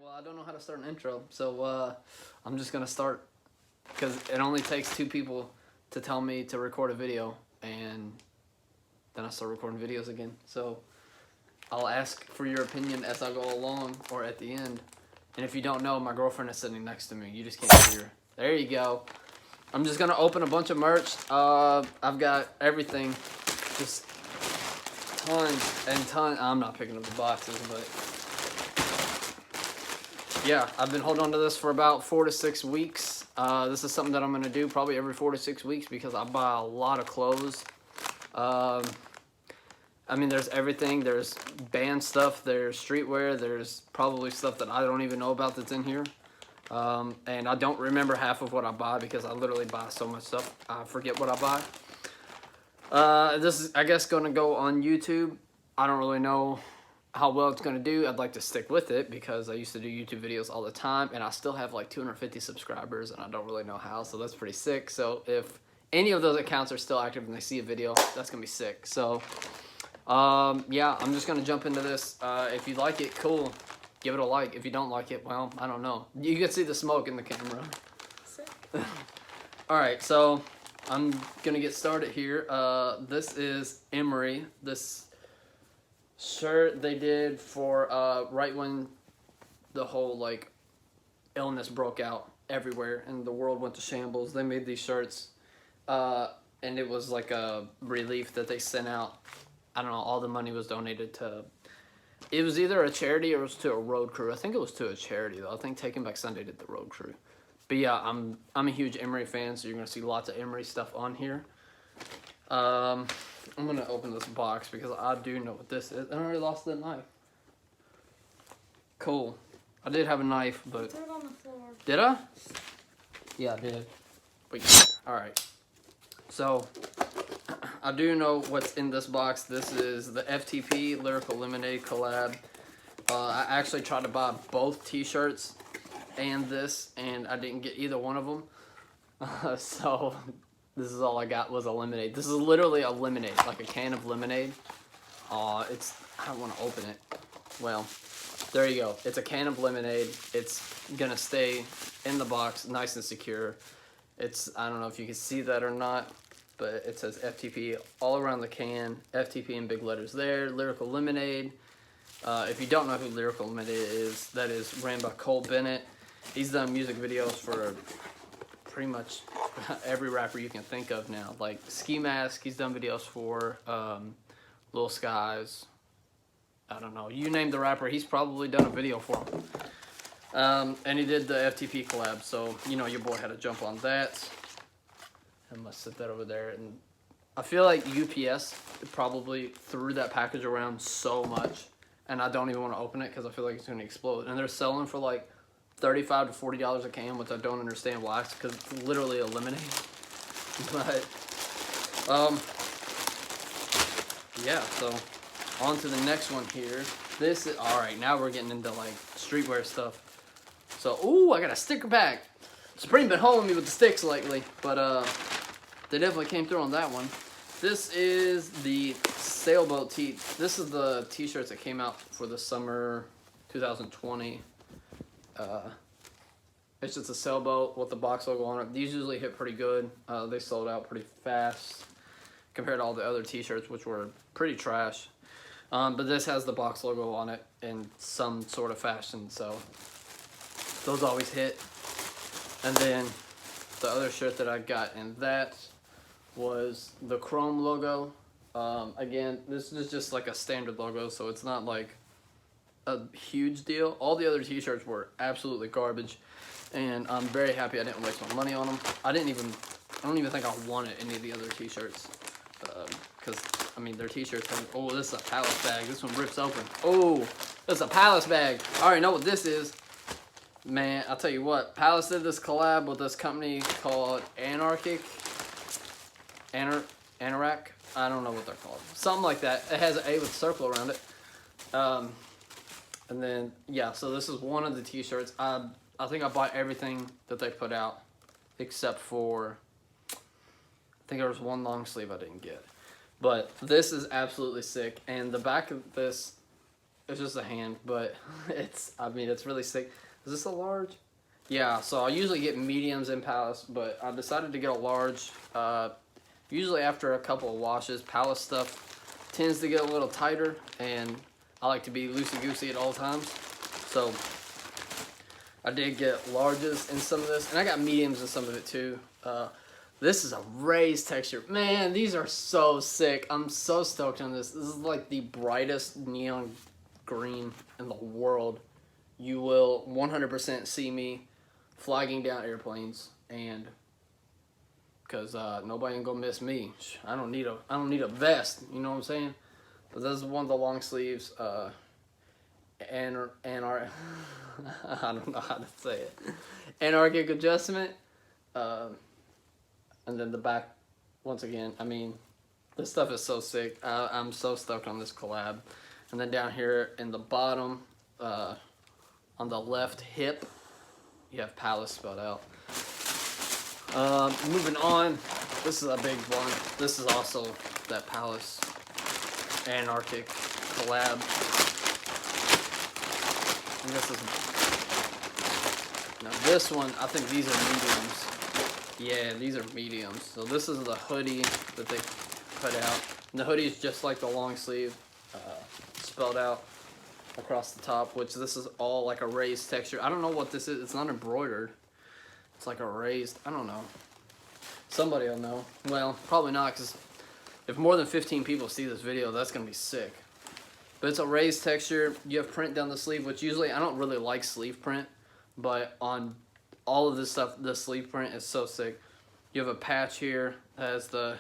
Well, I don't know how to start an intro, so I'm just gonna start because it only takes 2 people to tell me to record a video, and then I start recording videos again. So I'll ask for your opinion as I go along or at the end. And if you don't know, my girlfriend is sitting next to me. You just can't see her. There you go. I'm just gonna open a bunch of merch. I've got everything, just tons and tons. I'm not picking up the boxes, but yeah, I've been holding on to this for about 4 to 6 weeks. This is something that I'm gonna do probably every 4 to 6 weeks because I buy a lot of clothes. I mean, there's everything. There's band stuff, there's streetwear, there's probably stuff that I don't even know about that's in here. And I don't remember half of what I buy because I literally buy so much stuff. I forget what I buy. This is, I guess, gonna go on YouTube. I don't really know how well it's gonna do. I'd like to stick with it because I used to do YouTube videos all the time, and I still have like 250 subscribers, and I don't really know how, so that's pretty sick. So if any of those accounts are still active and they see a video, that's gonna be sick. So yeah, I'm just gonna jump into this. If you like it, cool, give it a like. If you don't like it, well, I don't know. You can see the smoke in the camera. All right, so I'm gonna get started here. This is Emery. This shirt they did for right when the whole like illness broke out everywhere and the world went to shambles. They made these shirts, and it was like a relief that they sent out. I don't know, all the money was donated to, it was either a charity or it was to a road crew. I think it was to a charity though. I think Taking Back Sunday did the road crew. But yeah, I'm a huge Emery fan, so you're gonna see lots of Emery stuff on here. I'm gonna open this box because I do know what this is. I already lost the knife. Cool. I did have a knife, but Throw it on the floor. Did I? Yeah, I did. Wait. All right. So I do know what's in this box. This is the FTP Lyrical Lemonade collab. I actually tried to buy both t-shirts and this, and I didn't get either one of them. So this is all I got was a lemonade. This is literally a lemonade, like a can of lemonade. I don't want to open it. Well, there you go. It's a can of lemonade. It's gonna stay in the box, nice and secure. I don't know if you can see that or not, but it says FTP all around the can. FTP in big letters there. Lyrical Lemonade. If you don't know who Lyrical Lemonade is, that is ran by Cole Bennett. He's done music videos for pretty much every rapper you can think of now. Like Ski Mask, he's done videos for Lil Skies. I don't know. You name the rapper, he's probably done a video for him. And he did the FTP collab, so you know your boy had to jump on that. I'm gonna set that over there, and I feel like UPS probably threw that package around so much, and I don't even want to open it because I feel like it's gonna explode. And they're selling for like $35 to $40 a can, which I don't understand why. It's because it's literally a lemonade. But yeah. So on to the next one here. This is all right. Now we're getting into like streetwear stuff. So ooh, I got a sticker pack. Supreme been holding me with the sticks lately, but they definitely came through on that one. This is the sailboat tee. This is the t-shirts that came out for the summer 2020. It's just a sailboat with the box logo on it. These usually hit pretty good. They sold out pretty fast compared to all the other t-shirts, which were pretty trash. But this has the box logo on it in some sort of fashion, so those always hit. And then the other shirt that I got in that was the Chrome logo. Again, this is just like a standard logo, so it's not like a huge deal. All the other t-shirts were absolutely garbage, and I'm very happy I didn't waste my money on them. I don't even think I wanted any of the other t-shirts, because I mean their t-shirts have, oh, this is a Palace bag. This one rips open. Oh, this is a Palace bag. I already know what this is. Man, I'll tell you what, Palace did this collab with this company called Anarchic. Anarchic? I don't know what they're called. Something like that. It has an A with a circle around it. And then, yeah, so this is one of the t-shirts. I think I bought everything that they put out except for, I think there was one long sleeve I didn't get. But this is absolutely sick. And the back of this It's just a hand, but I mean, it's really sick. Is this a large? Yeah, so I usually get mediums in Palace, but I decided to get a large. Usually after a couple of washes, Palace stuff tends to get a little tighter, and I like to be loosey-goosey at all times. So I did get larges in some of this, and I got mediums in some of it too. This is a raised texture. Man, these are so sick. I'm so stoked on this. This is like the brightest neon green in the world. You will 100% see me flagging down airplanes, and because nobody ain't gonna miss me. I don't need a vest. You know what I'm saying? But this is one of the long sleeves. I don't know how to say it. Anarchic adjustment. And then the back, once again, I mean, this stuff is so sick. I'm so stoked on this collab. And then down here in the bottom, on the left hip, you have Palace spelled out. Moving on, this is a big one. This is also that Palace Anarchic collab. And this is, now this one, I think these are mediums. Yeah, these are mediums. So this is the hoodie that they put out. And the hoodie is just like the long sleeve, spelled out across the top, which this is all like a raised texture. I don't know what this is. It's not embroidered. It's like a raised, I don't know. Somebody will know. Well, probably not, because if more than 15 people see this video, that's going to be sick. But it's a raised texture. You have print down the sleeve, which usually I don't really like sleeve print, but on all of this stuff, the sleeve print is so sick. You have a patch here that has the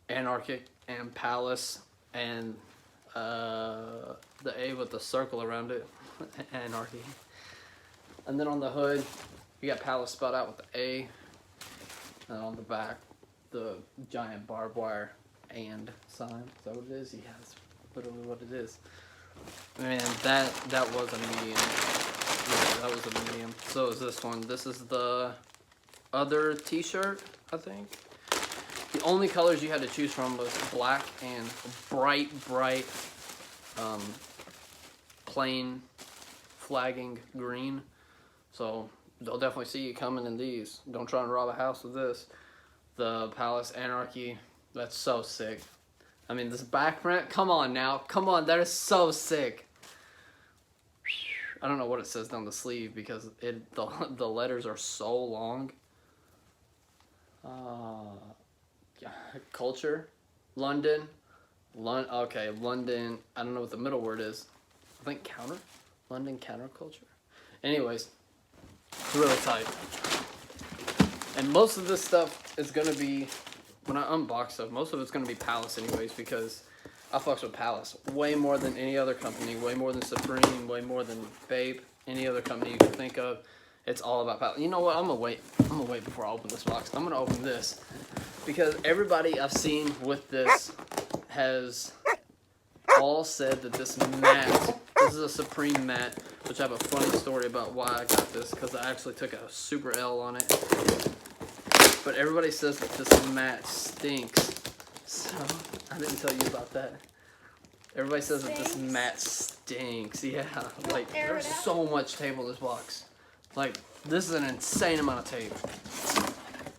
Anarchic and Palace and the A with the circle around it, Anarchy. And then on the hood, you got Palace spelled out with the A, and on the back, the giant barbed wire and sign. Is that what it is? Yeah, that's literally what it is. Man, that was a medium. Yeah, that was a medium. So is this one. This is the other t-shirt, I think. The only colors you had to choose from was black and bright, plain flagging green. So they'll definitely see you coming in these. Don't try and rob a house with this. The Palace Anarchy, that's so sick. I mean, this back print, come on now. Come on, that is so sick. I don't know what it says down the sleeve because the letters are so long. Culture, London, okay, London, I don't know what the middle word is. I think counter? London counterculture? Anyways, it's really tight. And most of this stuff is going to be, when I unbox stuff, most of it's going to be Palace anyways, because I fucks with Palace way more than any other company, way more than Supreme, way more than Bape, any other company you can think of. It's all about Palace. You know what? I'm gonna wait before I open this box. I'm gonna open this because everybody I've seen with this has all said that this is a Supreme mat, which I have a funny story about why I got this, because I actually took a super L on it. But everybody says that this mat stinks. So, I didn't tell you about that. Everybody says that this mat stinks. Yeah, like, there's so much tape on this box. Like, this is an insane amount of tape.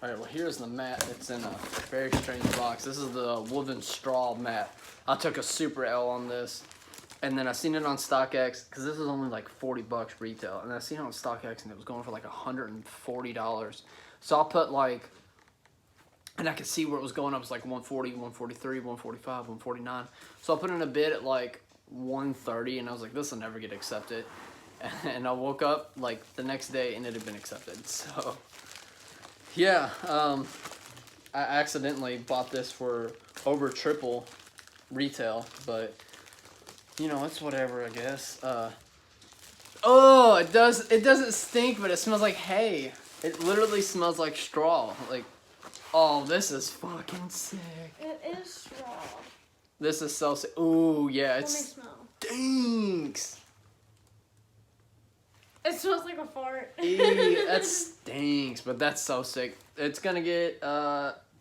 Alright, well, here's the mat. It's in a very strange box. This is the woven straw mat. I took a super L on this. And then I seen it on StockX, because this is only like 40 bucks retail. And I seen it on StockX, and it was going for like $140. So I'll put like, and I could see where it was going up. It's like 140, 143, 145, 149. So I put in a bid at like 130, and I was like, this will never get accepted. And I woke up like the next day, and it had been accepted. So yeah, I accidentally bought this for over triple retail, but you know, it's whatever, I guess. Oh, it doesn't stink, but it smells like hay. It literally smells like straw. Like, oh, this is fucking sick. It is straw. This is so sick. Ooh, yeah, it stinks. It smells like a fart. Eee, that stinks, but that's so sick. It's gonna get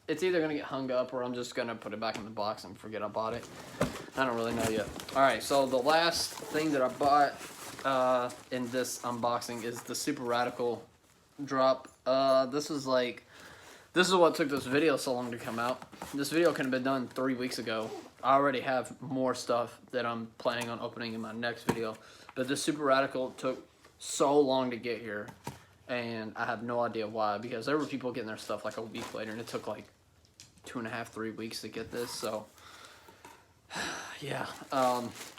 it's either gonna get hung up or I'm just gonna put it back in the box and forget I bought it. I don't really know yet. All right, so the last thing that I bought in this unboxing is the Superrradical drop. This is what took this video so long to come out. This video could have been done 3 weeks ago. I already have more stuff that I'm planning on opening in my next video. But this Superrradical took so long to get here. And I have no idea why. Because there were people getting their stuff like a week later. And it took like 2.5, 3 weeks to get this. So, yeah.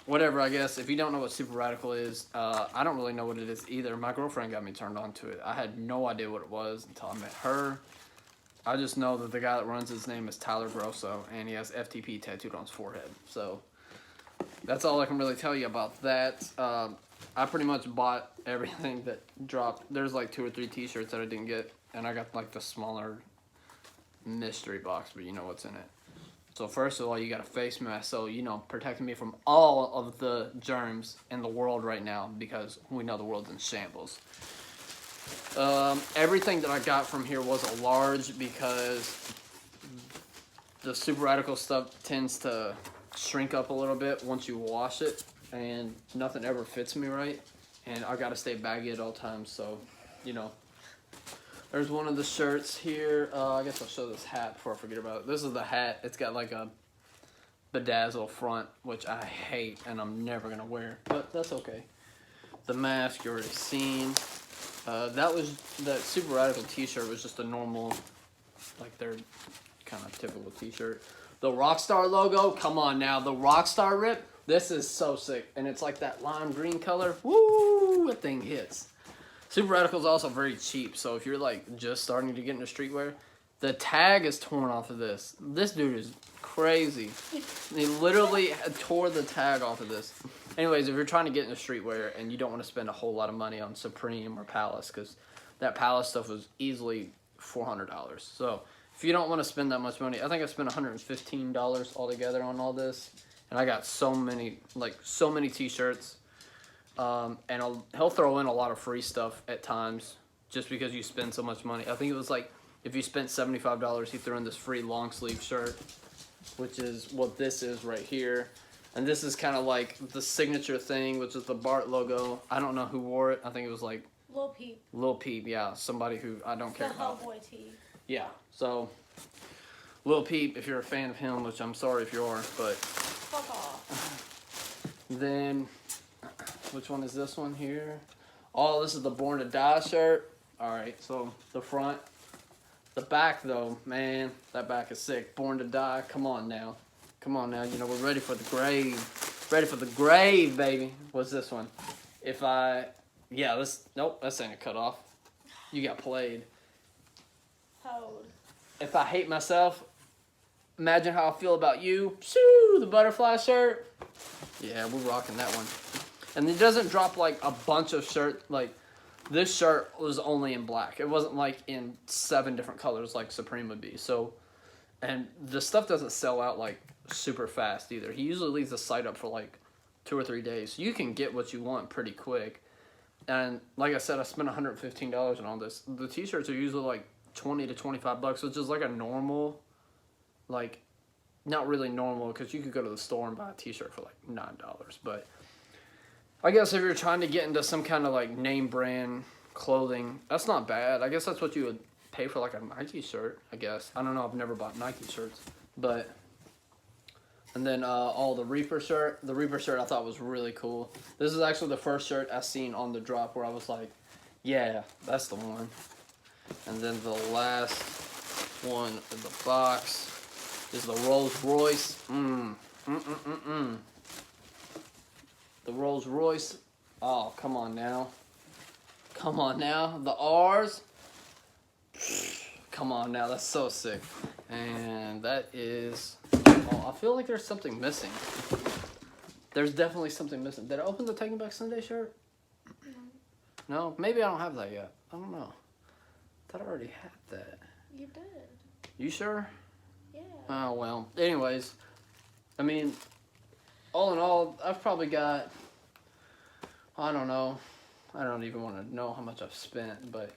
Whatever, I guess. If you don't know what Superrradical is, I don't really know what it is either. My girlfriend got me turned on to it. I had no idea what it was until I met her. I just know that the guy that runs his name is Tyler Grosso, and he has FTP tattooed on his forehead. So that's all I can really tell you about that. I pretty much bought everything that dropped. There's like 2 or 3 t-shirts that I didn't get, and I got like the smaller mystery box, but you know what's in it. So first of all, you got a face mask, so you know, protecting me from all of the germs in the world right now, because we know the world's in shambles. Everything that I got from here was a large because the Superrradical stuff tends to shrink up a little bit once you wash it, and nothing ever fits me right, and I gotta stay baggy at all times, so you know. There's one of the shirts here. I guess I'll show this hat before I forget about it. This is the hat. It's got like a bedazzle front, which I hate and I'm never gonna wear, but that's okay. The mask you already seen. That Superrradical t-shirt was just a normal, like their kind of typical t-shirt. The Rockstar logo, come on now. The Rockstar rip, this is so sick. And it's like that lime green color. Woo, that thing hits. Superrradical is also very cheap. So if you're like just starting to get into streetwear, the tag is torn off of this. This dude is crazy. He literally tore the tag off of this. Anyways, if you're trying to get into streetwear and you don't want to spend a whole lot of money on Supreme or Palace, because that Palace stuff was easily $400. So if you don't want to spend that much money, I think I spent $115 altogether on all this. And I got so many t-shirts. And he'll throw in a lot of free stuff at times just because you spend so much money. I think it was like, if you spent $75, he threw in this free long sleeve shirt, which is what this is right here. And this is kind of like the signature thing, which is the Bart logo. I don't know who wore it. I think it was like Lil Peep. Lil Peep, yeah. Somebody who I don't care about. The Hellboy tee. Yeah, so Lil Peep, if you're a fan of him, which I'm sorry if you are, but... Fuck off. Then, which one is this one here? Oh, this is the Born to Die shirt. Alright, so the front. The back, though, man, that back is sick. Born to Die, come on now. Come on now, you know, we're ready for the grave. Ready for the grave, baby. What's this one? Nope, this ain't a cut off. You got played. Hold. If I hate myself, imagine how I feel about you. Shoo, the butterfly shirt. Yeah, we're rocking that one. And it doesn't drop like a bunch of shirt. Like, this shirt was only in black. It wasn't like in 7 different colors like Supreme would be. So, and the stuff doesn't sell out like super fast either. He usually leaves the site up for like 2 or 3 days. So you can get what you want pretty quick. And like I said, I spent $115 on all this. The t-shirts are usually like 20 to 25 bucks, which is like a normal, like, not really normal, because you could go to the store and buy a t-shirt for like $9. But I guess if you're trying to get into some kind of like name brand clothing, that's not bad. I guess that's what you would pay for like a Nike shirt, I guess. I don't know, I've never bought Nike shirts. But, and then the Reaper shirt. The Reaper shirt I thought was really cool. This is actually the first shirt I seen on the drop where I was like, yeah, that's the one. And then the last one in the box is the Rolls Royce. The Rolls Royce. Oh, come on now. Come on now. The R's. Come on now. That's so sick. And that is... Oh, I feel like there's something missing. There's definitely something missing. Did I open the Taking Back Sunday shirt? No? Maybe I don't have that yet. I don't know. I thought I already had that. You did. You sure? Yeah. Oh, well. Anyways, I mean, all in all, I've probably got, I don't know. I don't even want to know how much I've spent, but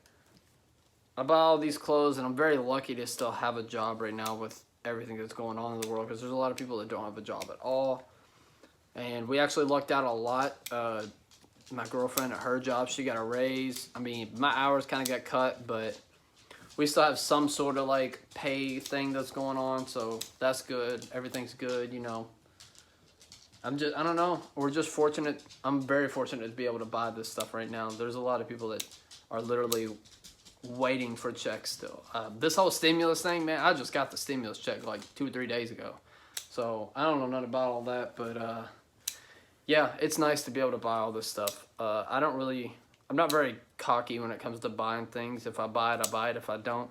I buy all these clothes, and I'm very lucky to still have a job right now with everything that's going on in the world, because there's a lot of people that don't have a job at all. And we actually lucked out a lot. My girlfriend at her job, she got a raise. I mean, my hours kind of got cut, but we still have some sort of like pay thing that's going on, so that's good. Everything's good, you know. I don't know. We're just fortunate. I'm very fortunate to be able to buy this stuff right now. There's a lot of people that are literally waiting for checks still. This whole stimulus thing, man, I just got the stimulus check like 2 or 3 days ago. So I don't know nothing about all that, but yeah, it's nice to be able to buy all this stuff. I'm not very cocky when it comes to buying things. If I buy it, I buy it. If I don't,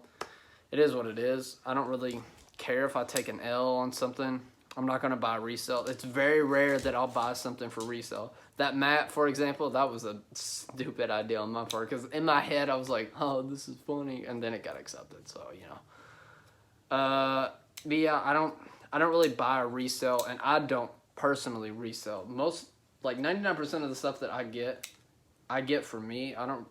it is what it is. I don't really care if I take an L on something. I'm not going to buy resale. It's very rare that I'll buy something for resale. That mat, for example, that was a stupid idea on my part, because in my head I was like, oh, this is funny, and then it got accepted, so, you know. But yeah, I don't really buy a resale, and I don't personally resell. Most, like 99% of the stuff that I get for me. I don't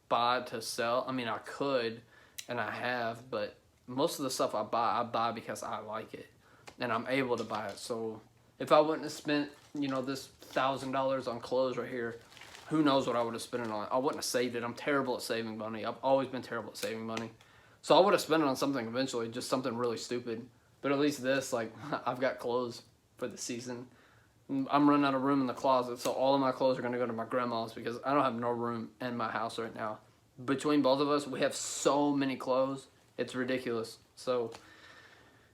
buy to sell. I mean, I could, and I have, but most of the stuff I buy because I like it, and I'm able to buy it. So if I wouldn't have spent, you know, this $1,000 on clothes right here, who knows what I would have spent it on. I wouldn't have saved it. I'm terrible at saving money. I've always been terrible at saving money. So I would have spent it on something eventually, just something really stupid. But at least this, like, I've got clothes for the season. I'm running out of room in the closet, so all of my clothes are going to go to my grandma's, because I don't have no room in my house right now. Between both of us, we have so many clothes. It's ridiculous. So,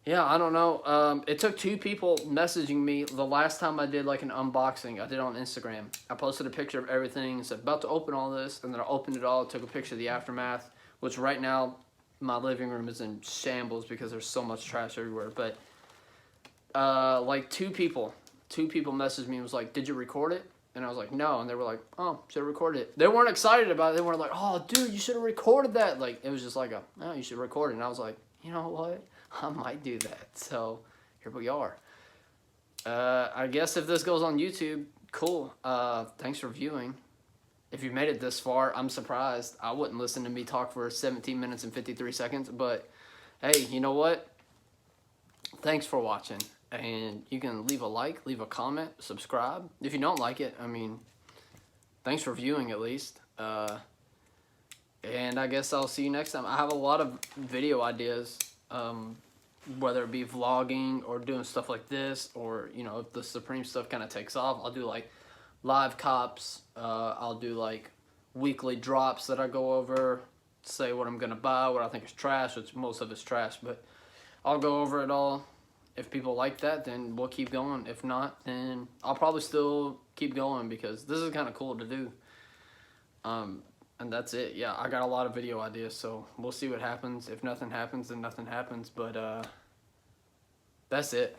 yeah, I don't know. It took 2 people messaging me the last time I did like an unboxing. I did it on Instagram. I posted a picture of everything, said about to open all this, and then I opened it all, took a picture of the aftermath, which right now my living room is in shambles because there's so much trash everywhere. But like 2 people messaged me and was like, did you record it? And I was like, no. And they were like, oh, should have recorded it. They weren't excited about it. They weren't like, oh, dude, you should have recorded that. Like, it was just like, no, you should record it. And I was like, you know what? I might do that. So here we are. I guess if this goes on YouTube, cool. Thanks for viewing. If you made it this far, I'm surprised. I wouldn't listen to me talk for 17 minutes and 53 seconds. But, hey, you know what? Thanks for watching. And you can leave a like, leave a comment, subscribe. If you don't like it, I mean, thanks for viewing at least. And I guess I'll see you next time. I have a lot of video ideas, whether it be vlogging or doing stuff like this, or, you know, if the Supreme stuff kind of takes off, I'll do like live cops. I'll do like weekly drops that I go over, say what I'm going to buy, what I think is trash, which most of it's trash, but I'll go over it all. If people like that, then we'll keep going. If not, then I'll probably still keep going, because this is kind of cool to do. And that's it. Yeah, I got a lot of video ideas, so we'll see what happens. If nothing happens, then nothing happens. But that's it.